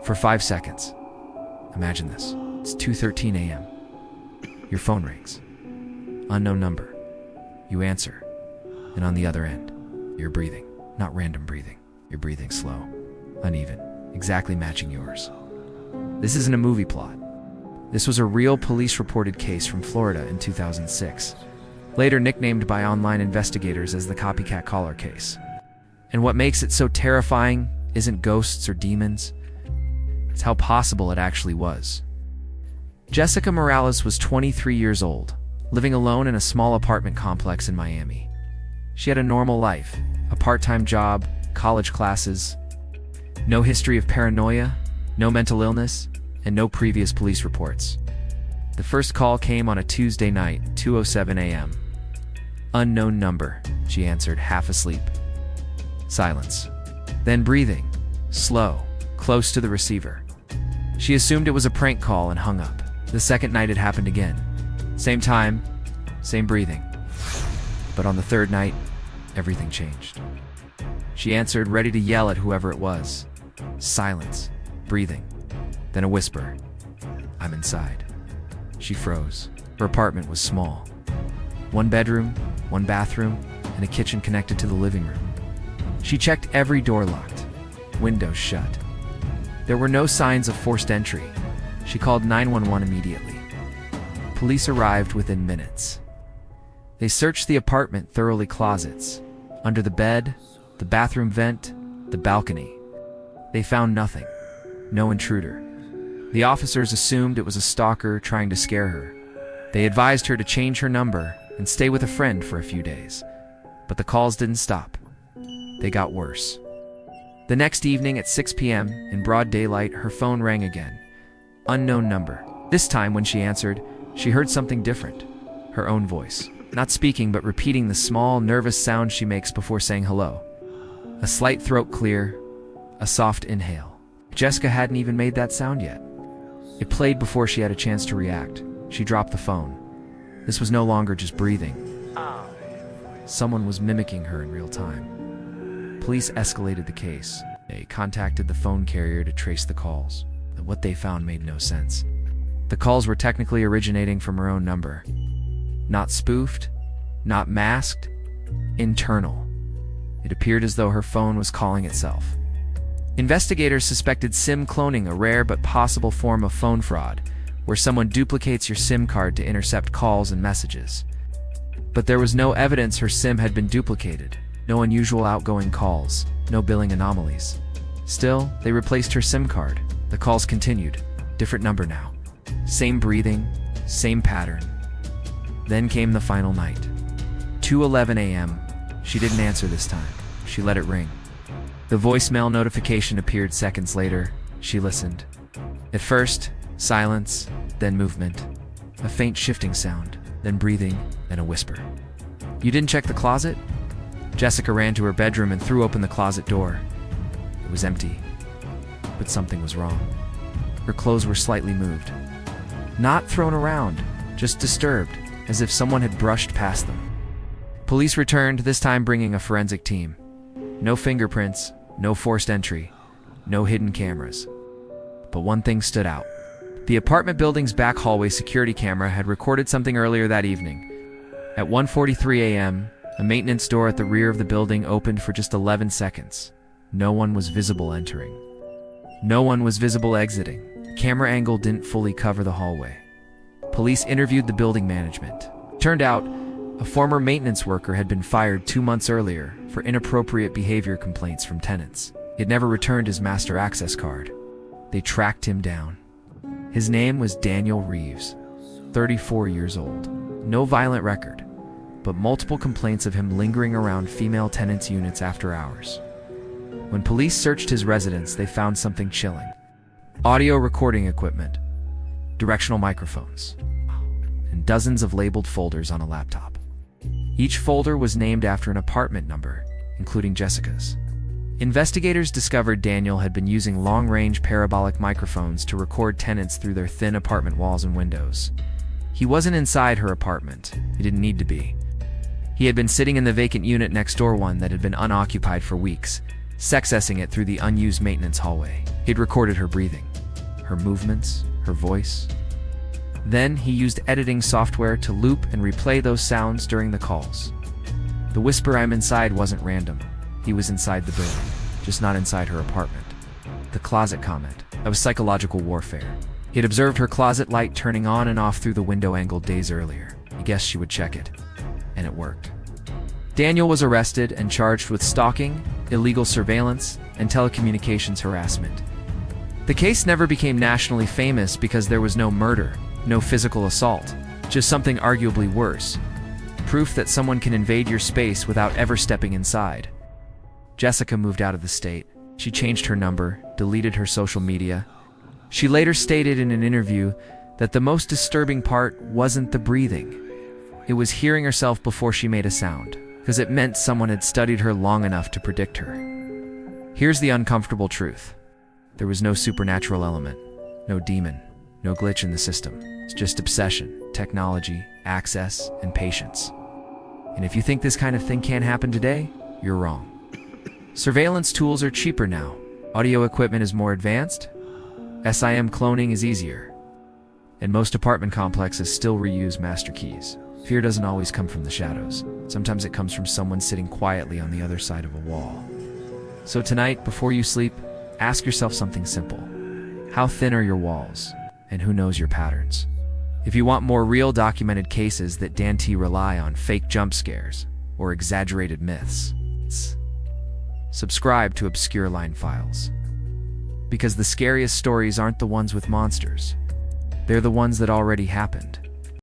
For 5 seconds. Imagine this. It's 2:13 a.m. Your phone rings. Unknown number. You answer. And on the other end, you're breathing. Not random breathing. You're breathing slow, uneven, exactly matching yours. This isn't a movie plot. This was a real police-reported case from Florida in 2006, later nicknamed by online investigators as the Copycat Caller Case. And what makes it so terrifying isn't ghosts or demons, it's how possible it actually was. Jessica Morales was 23 years old, living alone in a small apartment complex in Miami. She had a normal life, a part-time job, college classes, no history of paranoia, no mental illness, and no previous police reports. The first call came on a Tuesday night, 2:07 a.m. Unknown number, she answered, half asleep. Silence. Then breathing, slow, close to the receiver. She assumed it was a prank call and hung up. The second night it happened again. Same time, same breathing. But on the third night, everything changed. She answered, ready to yell at whoever it was. Silence, breathing, then a whisper. I'm inside. She froze. Her apartment was small. 1 bedroom, 1 bathroom, and a kitchen connected to the living room. She checked every door locked, windows shut. There were no signs of forced entry. She called 911 immediately. Police arrived within minutes. They searched the apartment thoroughly, closets, under the bed, the bathroom vent, the balcony. They found nothing. No intruder. The officers assumed it was a stalker trying to scare her. They advised her to change her number and stay with a friend for a few days. But the calls didn't stop. They got worse. The next evening at 6 p.m., in broad daylight, her phone rang again. Unknown number. This time, when she answered, she heard something different. Her own voice. Not speaking, but repeating the small, nervous sound she makes before saying hello. A slight throat clear, a soft inhale. Jessica hadn't even made that sound yet. It played before she had a chance to react. She dropped the phone. This was no longer just breathing. Someone was mimicking her in real time. Police escalated the case. They contacted the phone carrier to trace the calls. But what they found made no sense. The calls were technically originating from her own number. Not spoofed, not masked, internal. It appeared as though her phone was calling itself. Investigators suspected SIM cloning, a rare but possible form of phone fraud, where someone duplicates your SIM card to intercept calls and messages. But there was no evidence her SIM had been duplicated, no unusual outgoing calls, no billing anomalies. Still, they replaced her SIM card. The calls continued. Different number now. Same breathing, same pattern. Then came the final night. 2:11 a.m. She didn't answer this time. She let it ring. The voicemail notification appeared seconds later. She listened. At first, silence, then movement. A faint shifting sound, then breathing, then a whisper. You didn't check the closet? Jessica ran to her bedroom and threw open the closet door. It was empty. But something was wrong. Her clothes were slightly moved. Not thrown around, just disturbed, as if someone had brushed past them. Police returned, this time bringing a forensic team. No fingerprints, no forced entry, no hidden cameras. But one thing stood out. The apartment building's back hallway security camera had recorded something earlier that evening. At 1:43 a.m., a maintenance door at the rear of the building opened for just 11 seconds. No one was visible entering. No one was visible exiting. The camera angle didn't fully cover the hallway. Police interviewed the building management. Turned out, a former maintenance worker had been fired 2 months earlier for inappropriate behavior complaints from tenants. He had never returned his master access card. They tracked him down. His name was Daniel Reeves, 34 years old. No violent record, but multiple complaints of him lingering around female tenants' units after hours. When police searched his residence, they found something chilling. Audio recording equipment, directional microphones, and dozens of labeled folders on a laptop. Each folder was named after an apartment number, including Jessica's. Investigators discovered Daniel had been using long-range parabolic microphones to record tenants through their thin apartment walls and windows. He wasn't inside her apartment. He didn't need to be. He had been sitting in the vacant unit next door, one that had been unoccupied for weeks, sexessing it through the unused maintenance hallway. He'd recorded her breathing, her movements, her voice. Then he used editing software to loop and replay those sounds during the calls. The whisper "I'm inside" wasn't random. He was inside the building, just not inside her apartment. The closet comment. That was psychological warfare. He had observed her closet light turning on and off through the window angle days earlier. He guessed she would check it, and it worked. Daniel was arrested and charged with stalking, illegal surveillance, and telecommunications harassment. The case never became nationally famous because there was no murder, no physical assault, just something arguably worse. Proof that someone can invade your space without ever stepping inside. Jessica moved out of the state. She changed her number, deleted her social media. She later stated in an interview that the most disturbing part wasn't the breathing. It was hearing herself before she made a sound, because it meant someone had studied her long enough to predict her. Here's the uncomfortable truth. There was no supernatural element, no demon, no glitch in the system. It's just obsession, technology, access, and patience. And if you think this kind of thing can't happen today, you're wrong. Surveillance tools are cheaper now. Audio equipment is more advanced. SIM cloning is easier. And most apartment complexes still reuse master keys. Fear doesn't always come from the shadows. Sometimes it comes from someone sitting quietly on the other side of a wall. So tonight, before you sleep, ask yourself something simple. How thin are your walls? And who knows your patterns? If you want more real documented cases that don't rely on fake jump scares or exaggerated myths, subscribe to ObscureLine Files. Because the scariest stories aren't the ones with monsters. They're the ones that already happened.